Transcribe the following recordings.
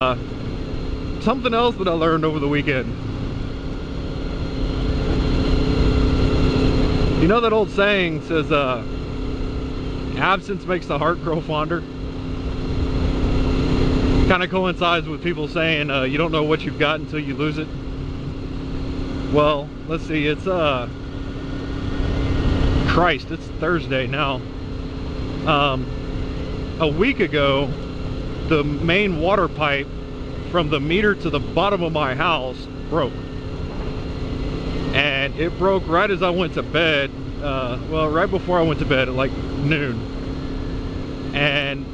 Something else that I learned over the weekend. You know that old saying says, absence makes the heart grow fonder? Kind of coincides with people saying, you don't know what you've got until you lose it. Well, let's see, it's, Christ, it's Thursday now. A week ago, the main water pipe from the meter to the bottom of my house broke. And it broke right as I went to bed, well, right before I went to bed at like noon. And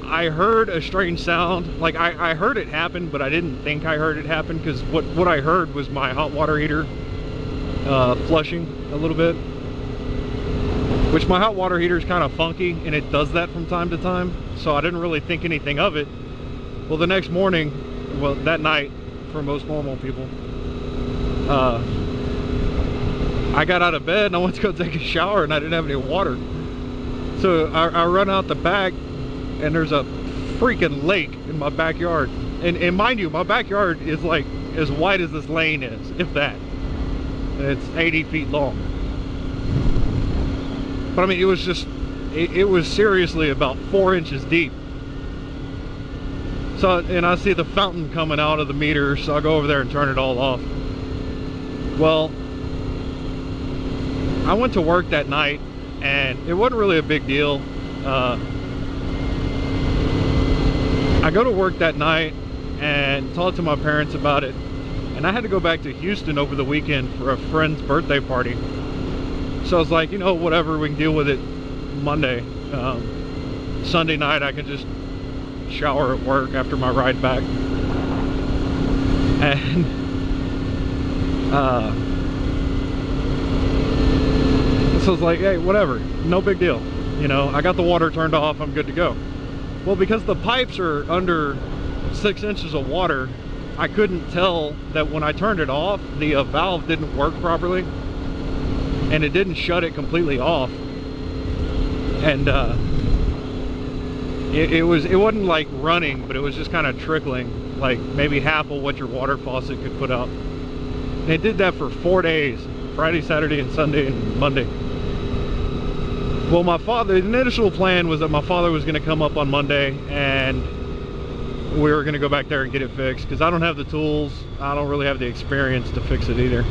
I heard a strange sound. Like I heard it happen, but I didn't think I heard it happen, because what I heard was my hot water heater flushing a little bit. Which my hot water heater is kind of funky, and it does that from time to time, so I didn't really think anything of it. Well, the next morning, well, that night, for most normal people, I got out of bed and I went to go take a shower, and I didn't have any water. So I run out the back, and there's a freaking lake in my backyard. And mind you, my backyard is like as wide as this lane is, if that. And it's 80 feet long. But I mean, it was just, it was seriously about 4 inches deep. So, and I see the fountain coming out of the meter, so I go over there and turn it all off. Well, I went to work that night, and it wasn't really a big deal. I go to work that night and talk to my parents about it, and I had to go back to Houston over the weekend for a friend's birthday party. So I was like, you know, whatever, we can deal with it Monday. Sunday night I can just shower at work after my ride back. And so I was like, hey, whatever, no big deal. You know, I got the water turned off, I'm good to go. Well, because the pipes are under 6 inches of water, I couldn't tell that when I turned it off, the valve didn't work properly, and it didn't shut it completely off. And it wasn't like running, but it was just kind of trickling, like maybe half of what your water faucet could put out. And it did that for 4 days, Friday, Saturday, and Sunday, and Monday. Well, my father, the initial plan was that my father was going to come up on Monday, and we were going to go back there and get it fixed, because I don't have the tools, I don't really have the experience to fix it either.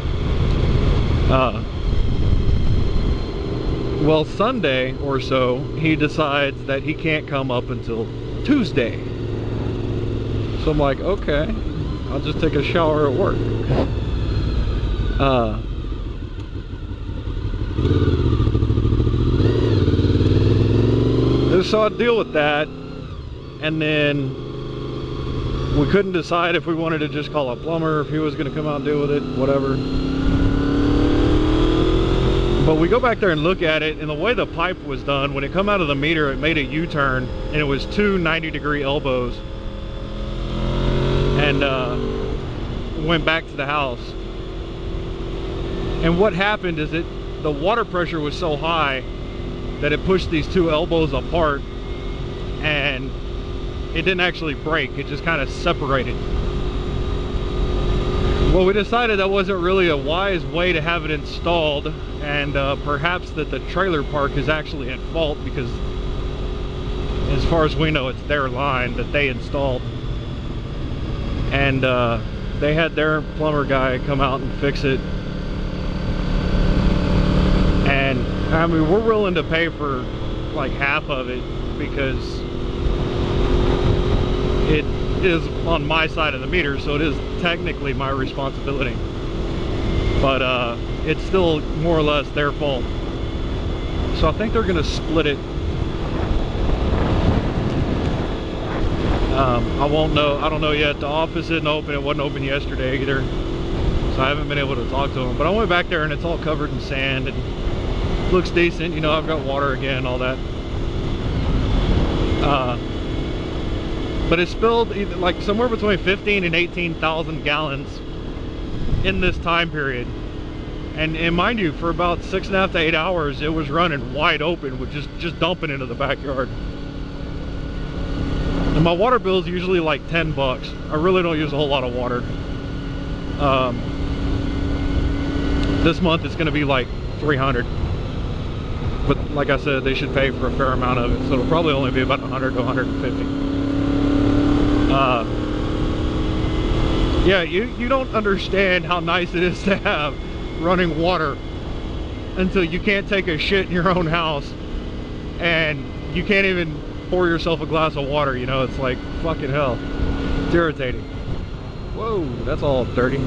Well, Sunday or so, he decides that he can't come up until Tuesday. So I'm like, okay, I'll just take a shower at work. So I deal with that, and then we couldn't decide if we wanted to just call a plumber, if he was going to come out and deal with it, whatever. But we go back there and look at it, and the way the pipe was done, when it come out of the meter, it made a U-turn, and it was two 90-degree elbows, and went back to the house. And what happened is that the water pressure was so high that it pushed these two elbows apart, and it didn't actually break, it just kind of separated. Well, we decided that wasn't really a wise way to have it installed, and perhaps that the trailer park is actually at fault, because as far as we know, it's their line that they installed. And they had their plumber guy come out and fix it. And I mean, we're willing to pay for like half of it, because it is on my side of the meter, so it is technically my responsibility. But it's still more or less their fault. So I think they're gonna split it. I won't know, I don't know yet. The office isn't open, it wasn't open yesterday either, so I haven't been able to talk to them. But I went back there and it's all covered in sand, and looks decent, you know, I've got water again, all that. But it spilled like somewhere between 15 and 18,000 gallons in this time period. And mind you, for about 6.5 to 8 hours, it was running wide open with just dumping into the backyard. And my water bill is usually like 10 bucks. I really don't use a whole lot of water. This month it's gonna be like 300. But like I said, they should pay for a fair amount of it. So it'll probably only be about 100 to 150. Yeah, you don't understand how nice it is to have running water until you can't take a shit in your own house and you can't even pour yourself a glass of water, you know. It's like fucking hell. It's irritating. Whoa, that's all dirty.